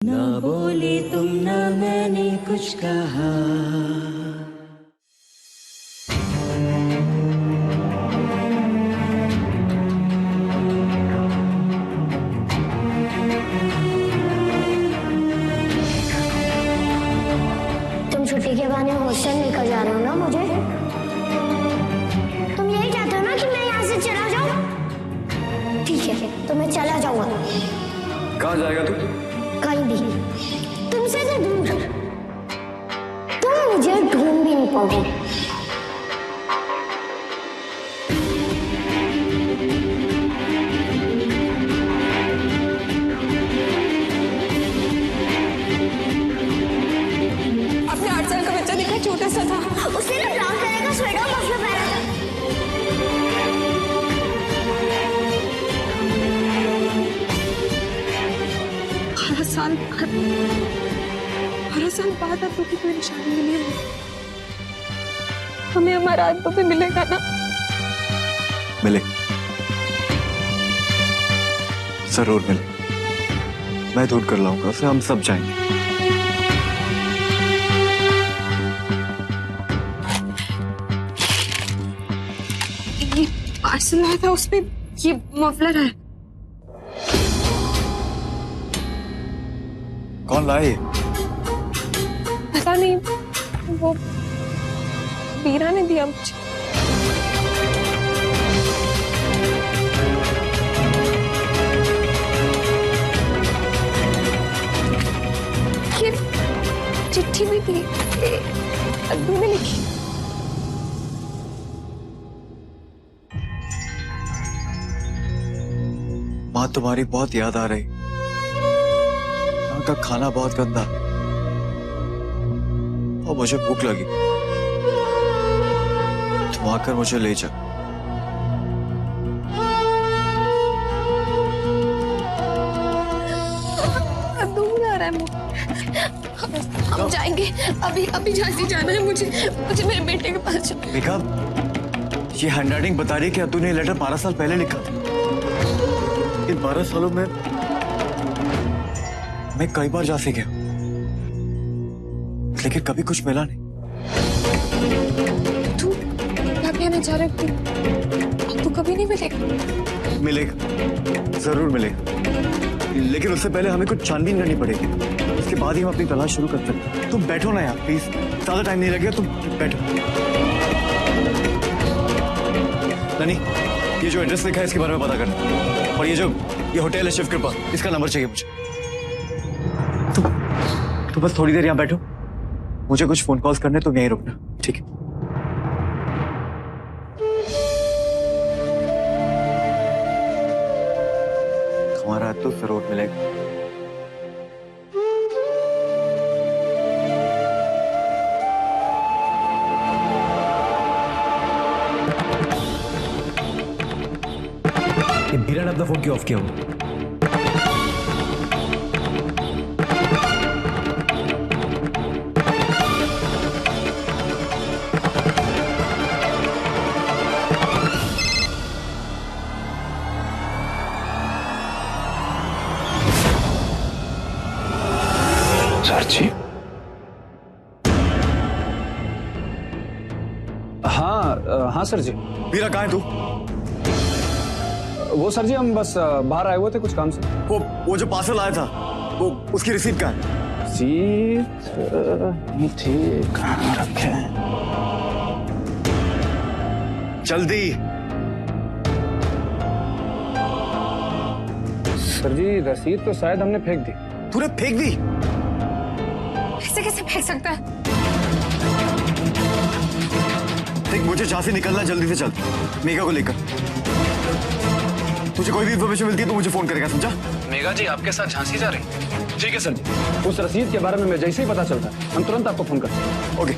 ना बोले तुम ना मैंने कुछ कहा। तुम छुट्टी के बहाने हॉस्टल लेकर जा रहे हो ना मुझे? तुम यही चाहते हो ना कि मैं यहाँ से चला जाऊँ? ठीक है, तो मैं चला जाऊंगा। कहाँ जाएगा तू? कहीं भी, तुमसे तो दूर। तुम मुझे ढूंढ भी नहीं पाओगे। अपने 8 साल का बच्चा देखा, छोटा सा था। उसने ना ब्राउन कलर का स्वेटर और मफलर पहना था। हर साल बाद अब की कोई निशानी मिली है, हमें हमारा आदतों पे मिलेगा ना? मिले, जरूर मिले। मैं ढूंढ कर लाऊंगा उसे, हम सब जाएंगे। ये पार्सल आया था, उसमें ये मफलर है। कौन लाए? पता नहीं, वो वीरा ने दिया मुझे। ये चिट्ठी भी थी, अद्दू ने लिखी। माँ, तुम्हारी बहुत याद आ रही। यहाँ का खाना बहुत गंदा और मुझे भूख लगी। तुम आकर मुझे ले जा। अद्दू बुला रहा है मुझे। हम जाएंगे, अभी झांसी जाना है मुझे मेरे बेटे के पास जाना। मेघा, ये हैंडराइटिंग बता रही है कि अतुल ने लेटर 12 साल पहले लिखा। इन 12 सालों में मैं कई बार झांसी गया, लेकिन कभी कुछ मिला नहीं। तू क्या कहना चाह रहा है? तू कभी नहीं मिलेगा? मिलेगा, जरूर मिलेगा, लेकिन उससे पहले हमें कुछ छानबीन करनी पड़ेगी। उसके बाद ही हम अपनी तलाश शुरू कर सकते हैं। तुम बैठो ना यार, प्लीज, ज्यादा टाइम नहीं लगेगा, तुम बैठो। ननी, ये जो एड्रेस लिखा है इसके बारे में पता करना, और ये होटल है शिव कृपा, इसका नंबर चाहिए मुझे। तो बस थोड़ी देर यहाँ बैठो, मुझे कुछ फोन कॉल्स करने, तुम यहीं रुकना, ठीक है? हमारा तो जरूर मिलेगा। ये वीरा ने अपना फोन क्यों ऑफ किया हुआ? सर जी? हाँ सर जी। वीरा, कहाँ है तू? वो सर जी, हम बस बाहर आए हुए थे कुछ काम से। वो जो पार्सल आया था, वो उसकी रिसीप्ट कहाँ है? रिसीप्ट ठीक कहाँ रखे? जल्दी। सर जी, रसीद तो शायद हमने फेंक दी। तूने फेंक दी? ऐसे कैसे फेंक सकता है? देख, मुझे जहां से निकलना, जल्दी से चल, मेघा को लेकर। तुझे कोई भी इन्फॉर्मेशन मिलती है तो मुझे फोन करेगा, समझा? मेघा जी आपके साथ झांसी जा रही? ठीक है सर जी, उस रसीद के बारे में मैं जैसे ही पता चलता है हम तुरंत आपको फोन करते हैं। ओके।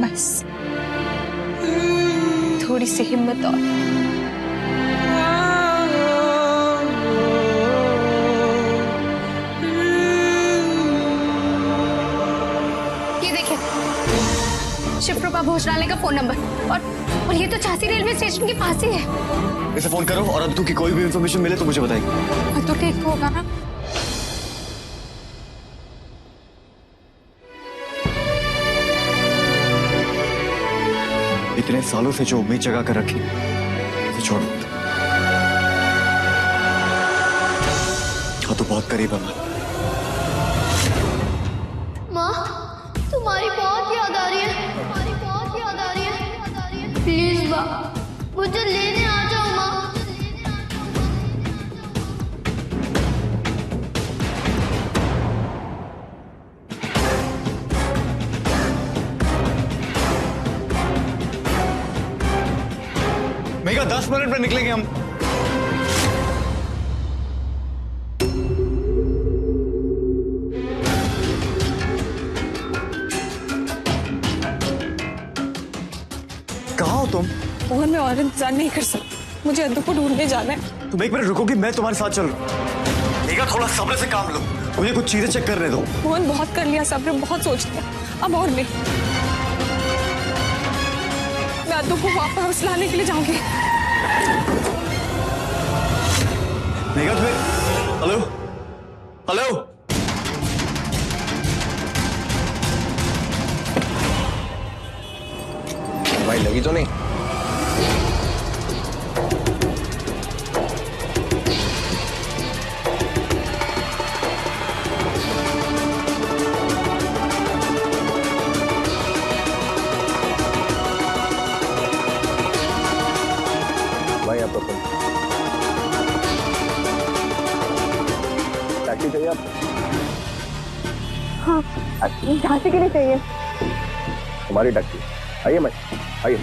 बस थोड़ी सी हिम्मत और भोजनालय का फोन नंबर। और ये तो झांसी रेलवे स्टेशन के पास ही है। इसे फोन करो और अद्दू की कोई भी इंफॉर्मेशन मिले तो मुझे बताइए। तो ठीक होगा ना? इतने सालों से जो उम्मीद जगा कर रखी उसे छोड़ो। हाँ तो बहुत करीब है मैं। माँ, तुम्हारी बहुत याद आ रही है, तुम्हारी बहुत याद आ रही है। प्लीज माँ, मुझे लेने आ जाओ माँ। मेगा 10 मिनट में निकलेंगे हम। कहाँ हो तुम? मोहन, मैं और इंतजार नहीं कर सकती, मुझे अद्दू को ढूंढने जाना है। तुम एक मिनट रुकोगी, मैं तुम्हारे साथ चल रहा हूँ। मेगा थोड़ा सब्र से काम लो, मुझे कुछ चीजें चेक करने दो। मोहन, बहुत कर लिया सब्र, बहुत सोच लिया, अब और नहीं। मैं अद्दू को वापस लाने के लिए जाऊंगी। मेगा तुम्हें हेलो हेलो भाई लगी तो नहीं? भाई आपका फोन। टैक्सी चाहिए आपको? हाँ, झांसी के लिए चाहिए। हमारी टैक्सी। आइए मैं, आइए।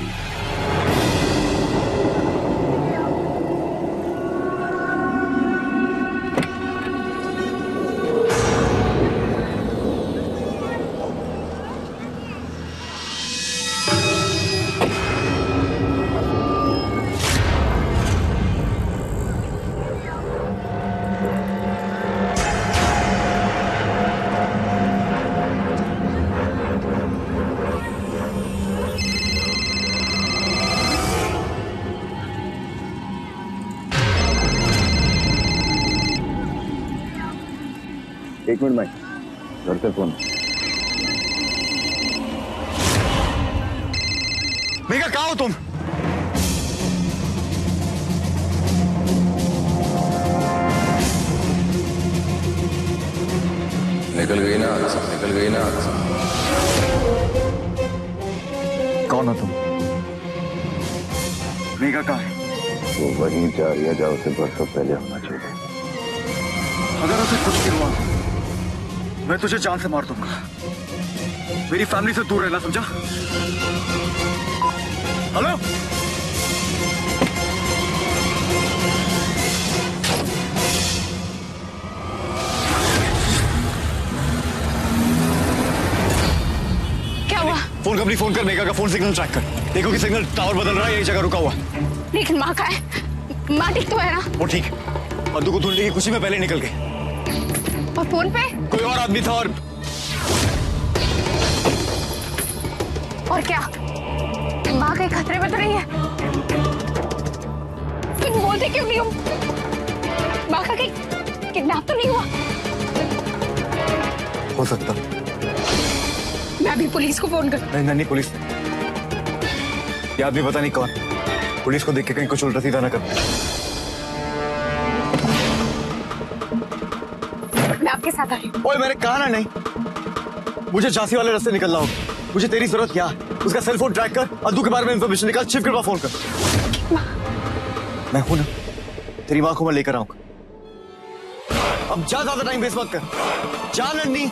एक मिनट भाई, घर से फोन। मेगा कहाँ हो तुम? निकल गई ना, निकल गई ना। कौन हो तुम? मेगा कहाँ है? वो वहीं जा रही है जहाँ उसे बरसों पहले होना चाहिए। अगर उसे कुछ भी हुआ मैं तुझे जान से मार दूंगा। मेरी फैमिली से दूर रहना, समझा? हेलो? क्या हुआ? फोन कंपनी फोन कर, मेगा का फोन सिग्नल ट्रैक कर। देखो कि सिग्नल टावर बदल रहा है, यही जगह रुका हुआ। लेकिन माँ का है, माँ ठीक तो है ना? वो ठीक। अद्दू को ढूंढने की खुशी में पहले निकल गए। और फोन पे कोई और आदमी था। और क्या माँ कहीं खतरे में तो नहीं है? तुम बोलते क्यों नहीं हो? माँ का कहीं किडनैप तो नहीं हुआ? हो सकता। मैं अभी पुलिस को फोन कर। नहीं नहीं, पुलिस ये आदमी पता नहीं कौन। पुलिस को देख के कहीं कुछ उल्टा सीधा ना कर। मैं आपके साथ आ रही हूँ। ओए मैंने कहा ना नहीं। मुझे झांसी वाले रास्ते निकलना होगा। मुझे तेरी जरूरत क्या है? उसका सेल फोन ट्रैक कर, अद्दू के बारे में इंफॉर्मेशन निकाल, शिव के पास फोन कर। मैं हूं ना, तेरी मां को मैं लेकर आऊंगा। अब जा, ज्यादा टाइम वेस्ट मत कर। जा नन्नी।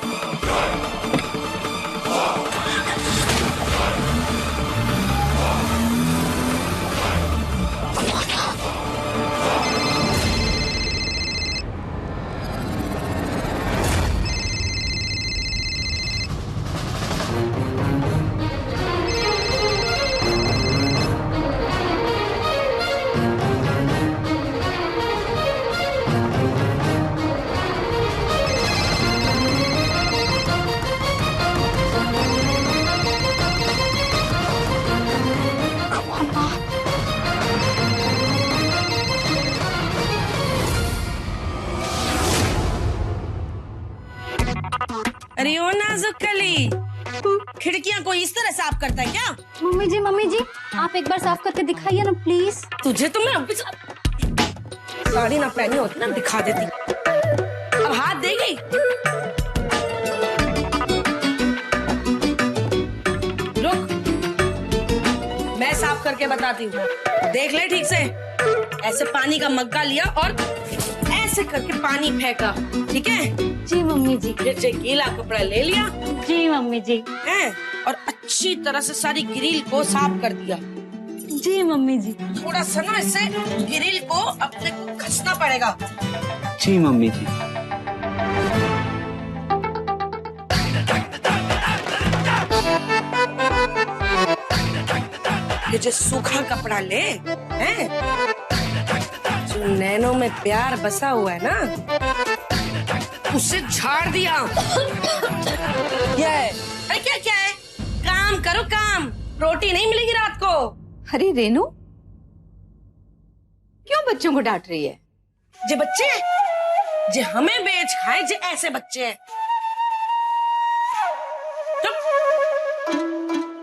अरे ओ नाजुक कली, खिड़कियां कोई इस तरह साफ करता है क्या? मम्मी जी आप एक बार साफ करके दिखाइए ना प्लीज। तुझे तो मैं अभी साड़ी ना पहनी होती ना दिखा देती। अब हाथ देगी? रुक, मैं साफ करके बताती हूँ, देख ले ठीक से। ऐसे पानी का मग्गा लिया और ऐसे करके पानी फेंका, ठीक है? जी मम्मी जी। फिर से गीला कपड़ा ले लिया। जी मम्मी जी। है, और अच्छी तरह से सारी ग्रिल को साफ कर दिया। जी मम्मी जी। थोड़ा सा ना इससे ग्रिल को अपने को घसना पड़ेगा। जी मम्मी जी। ये जो सूखा कपड़ा ले, हैं? जो नैनों में प्यार बसा हुआ है ना, उसे झाड़ दिया। ये अरे क्या क्या है? काम करो काम, रोटी नहीं मिलेगी रात को। अरे रेनू, क्यों बच्चों को डांट रही है? जे बच्चे हैं, जे हमें बेच खाए, जे ऐसे बच्चे हैं।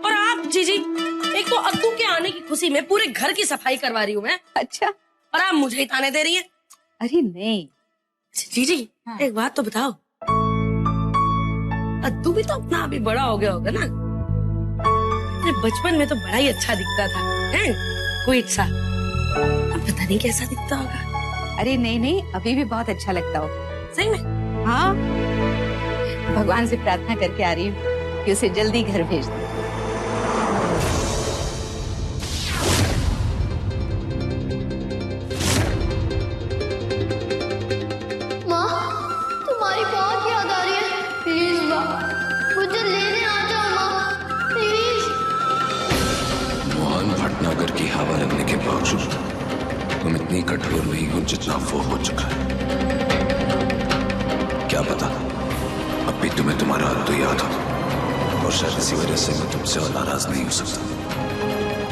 और आप जीजी, एक तो अद्दू के आने की खुशी में पूरे घर की सफाई करवा रही हूँ मैं। अच्छा, और आप मुझे ही ताने दे रही हैं। अरे नहीं जीजी, हाँ। एक बात तो बताओ, अद्दू भी तो अपना अभी बड़ा हो गया होगा ना? बचपन में तो बड़ा ही अच्छा दिखता था, हैं? कोई अच्छा, अब पता नहीं कैसा दिखता होगा। अरे नहीं, अभी भी बहुत अच्छा लगता हो। सही में? हाँ, भगवान से प्रार्थना करके आ रही हूँ कि उसे जल्दी घर भेज दे। माँ, तुम्हारी बहुत याद आ रही है। प्लीज माँ, मुझे लेने आ जाओ माँ, प्लीज। मोहन भटनागर की हवा लगने के बावजूद तुम इतनी कठोर नहीं हो जितना वो हो चुका है। क्या पता अब भी तुम्हें तुम्हारा हाथ तो याद हो, और शायद इसी वजह से मैं तुमसे और नाराज नहीं हो सकता,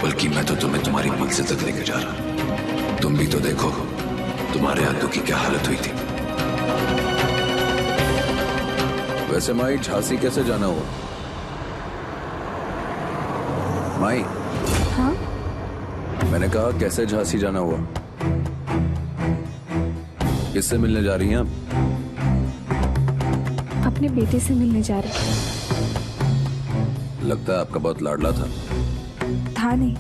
बल्कि मैं तो तुम्हें तुम्हारी मंजिल तक लेकर जा रहा। तुम भी तो देखो तुम्हारे हाथों की क्या हालत हुई थी। वैसे माई, झांसी कैसे जाना हुआ? माई, हाँ? मैंने कहा कैसे झांसी जाना हुआ? किससे मिलने जा रही हैं आप? अपने बेटे से मिलने जा रही। लगता है आपका बहुत लाडला था। था नहीं,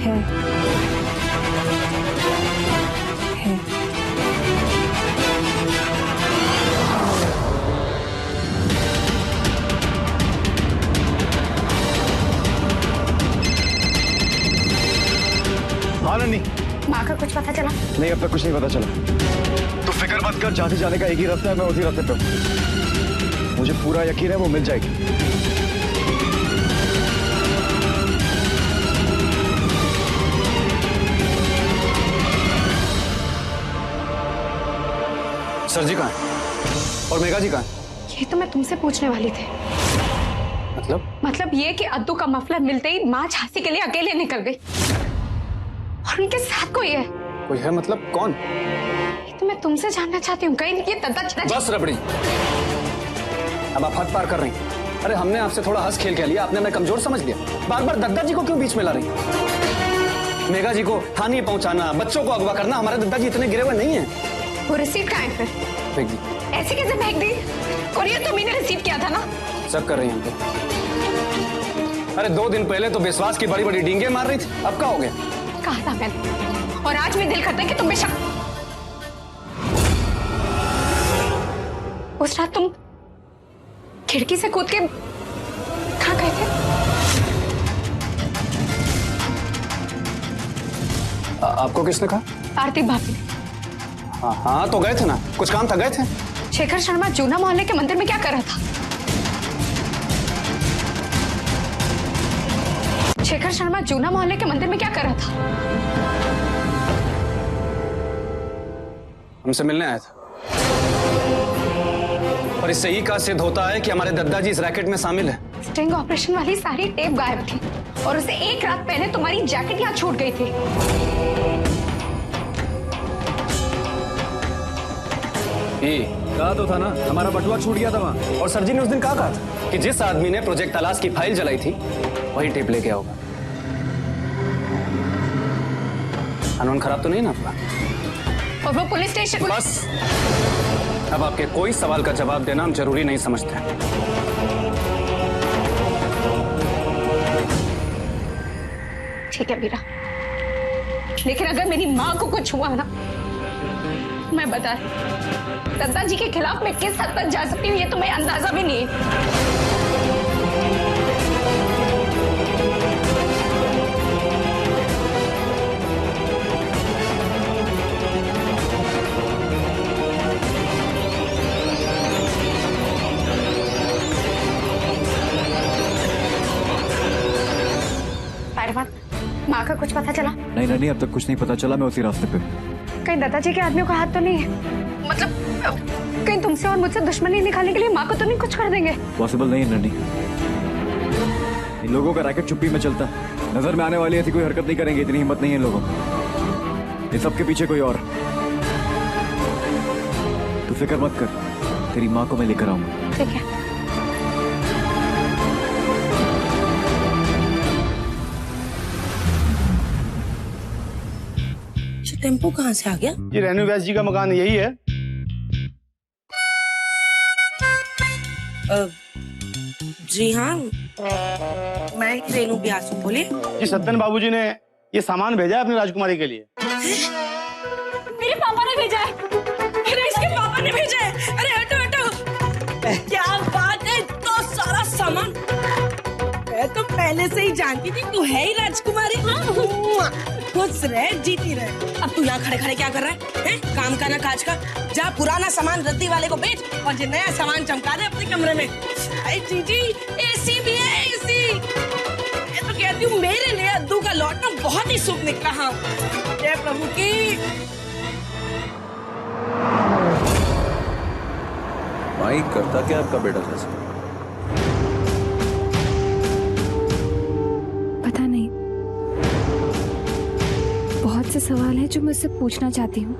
है। हाँ नन्नी, माँ का कुछ पता चला? नहीं, अब तक कुछ नहीं पता चला। तू फिक्र मत कर, झांसी जाने का एक ही रास्ता है, मैं उसी रास्ते पे हूँ। मुझे पूरा यकीन है वो मिल जाएगी। सर जी कहाँ हैं? और मेघा जी कहाँ हैं? ये तो मैं तुमसे पूछने वाली थी। मतलब ये कि अद्दू का मफलर मिलते ही माँ झांसी के लिए अकेले निकल गई और उनके साथ कोई है। कोई है मतलब कौन? ये तो मैं तुमसे जानना चाहती हूँ, कहीं ये दद्दा। बस रबड़ी, अब आप हद पार कर रही हैं। अरे हमने आपसे थोड़ा हंस खेल के लिया, आपने हमें कमजोर समझ लिया। बार बार दद्दा जी को क्यों बीच में ला रही? मेघा जी को थाने पहुंचाना, बच्चों को अगवा करना, हमारे दद्दा जी इतने गिरे हुए नहीं है। वो रिसीट कहाँ है फिर? फेंक दी। ऐसे कैसे फेंक दी? कुरियर तो मैंने रिसीव किया था ना। सब कर रही हैं। अरे 2 दिन पहले तो विश्वास की बड़ी बड़ी डींगे मार रही थी, अब क्या हो गया? कहा था मैंने, और आज भी दिल करता है कि तुम बेशक। उस रात तुम खिड़की से कूद के कहाँ गए थे? आपको किसने कहा? आरती भाभी। हाँ तो गए थे ना, कुछ काम था, गए थे। शेखर शर्मा जूना मोहल्ले के मंदिर में क्या कर रहा था? शेखर शर्मा जूना मोहल्ले के मंदिर में क्या कर रहा था? हमसे मिलने आया था, और इससे ही का सिद्ध होता है कि हमारे दद्दा जी इस रैकेट में शामिल है। स्टिंग ऑपरेशन वाली सारी टेप गायब थी, और उसे एक रात पहले तुम्हारी जैकेट यहाँ छूट गई थी। ये कहा तो था ना, हमारा बटुआ छूट गया था वहाँ। और सर जी ने उस दिन कहा था कि जिस आदमी ने प्रोजेक्ट तलाश की फाइल जलाई थी वही टेप लेके आओगा। कानून खराब तो नहीं ना आपका? और वो पुलिस स्टेशन। बस अब आपके कोई सवाल का जवाब देना हम जरूरी नहीं समझते। ठीक है मीरा, लेकिन अगर मेरी माँ को कुछ हुआ ना, मैं बता दद्दा जी के खिलाफ मैं किस हद तक जा सकती हूँ ये तो मैं अंदाजा भी नहीं। माँ का कुछ पता चला? नहीं नैनी, अब तक कुछ नहीं पता चला। मैं उसी रास्ते पे। कहीं दादाजी के आदमियों का हाथ तो नहीं है? मतलब कहीं तुमसे और मुझसे दुश्मनी निकालने के लिए माँ को तो नहीं कुछ कर देंगे? पॉसिबल नहीं है नैनी। इन लोगों का रैकेट चुप्पी में चलता है। नजर में आने वाली ऐसी कोई हरकत नहीं करेंगे, इतनी हिम्मत नहीं है इन लोगों को। इन सबके पीछे कोई और। तू फिक्र मत कर, तेरी माँ को मैं लेकर आऊंगा। ठीक है। टेम्पो कहाँ से आ गया? ये रेणु व्यास जी का मकान यही है। जी हाँ, मैं रेणु व्यास हूँ, बोलिए। जी सत्यन बाबूजी ने ये सामान भेजा है अपनी राजकुमारी के लिए। मेरे पापा ने भेजा है। अरे इसके पापा ने भेजा है? अरे हटो हटो, क्या बात है, तो सारा सामान। मैं तो पहले से ही जानती थी तू है ही राजकुमारी। खुश रहे, जीती रहे। अब तू यहाँ खड़े खड़े क्या कर रहा है? काम का ना काज का। जा पुराना सामान रद्दी वाले को बेच और जो नया सामान चमका दे अपने कमरे में। अरे जीजी, एसी भी है, एसी। ये तो कहती हूँ मेरे लिए अद्दू का लौटना बहुत ही शुभ निकला। हाँ, जय प्रभु की। माई करता क्या आपका बेटा था? पता नहीं, बहुत से सवाल हैं जो मैं उससे पूछना चाहती हूँ।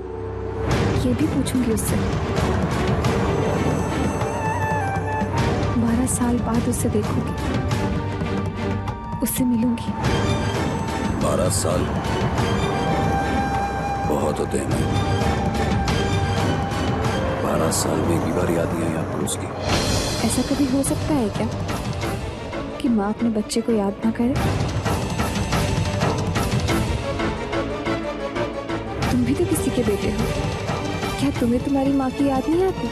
ये भी पूछूंगी उससे। 12 साल बाद उससे देखूंगी, उससे मिलूंगी। 12 साल बहुत होते हैं ना। 12 साल में एक भी बार याद नहीं आई आपको उसकी? ऐसा कभी हो सकता है क्या कि माँ अपने बच्चे को याद ना करे? तुम भी तो किसी के बेटे हो, क्या तुम्हें तुम्हारी माँ की याद नहीं आती?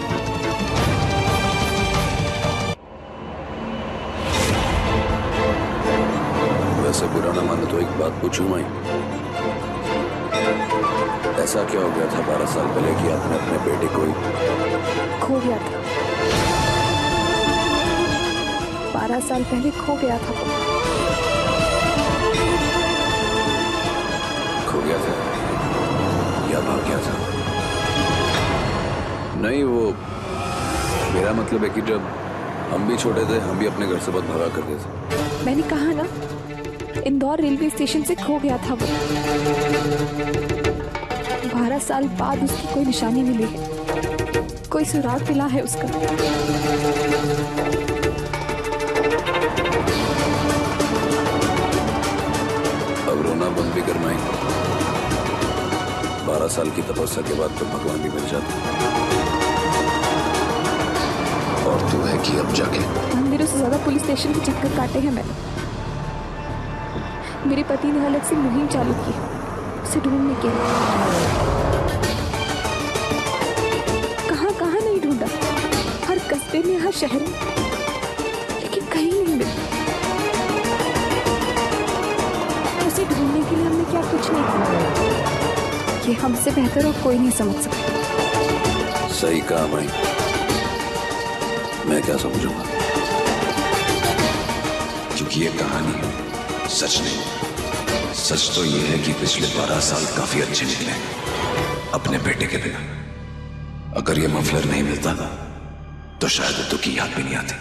वैसे बुरा ना मानो तो एक बात पूछूं मैं, ऐसा क्या हो गया था 12 साल पहले कि आपने अपने बेटे को खो गया था? 12 साल पहले खो गया था। खो गया था या भाग गया था? नहीं, वो मेरा मतलब है कि जब हम भी छोटे थे हम भी अपने घर से बहुत भागा करते थे। मैंने कहा ना, इंदौर रेलवे स्टेशन से खो गया था वो। 12 साल बाद उसकी कोई निशानी मिली है, कोई सुराग मिला है उसका। अब रोना बंद भी करना ही। 12 साल की तपस्या के बाद तो भगवान भी मिल जाते। और तू है कि अब जाके मंदिरों से ज्यादा पुलिस स्टेशन के चक्कर काटे हैं मैंने। मेरे पति ने अलग से मुहिम चालू की उसे ढूंढने के लिए। कहाँ कहाँ नहीं ढूंढा, हर कस्बे में, हर शहर में, लेकिन कहीं नहीं मिला। उसे ढूंढने के लिए हमने क्या कुछ नहीं किया। ये हमसे बेहतर और कोई नहीं समझ सकता। सही कहा भाई, मैं क्या समझूंगा? क्योंकि ये कहानी है, सच नहीं। सच तो ये है कि पिछले 12 साल काफी अच्छे निकले अपने बेटे के बिना। अगर ये मफलर नहीं मिलता तो शायद तो की याद भी नहीं आती।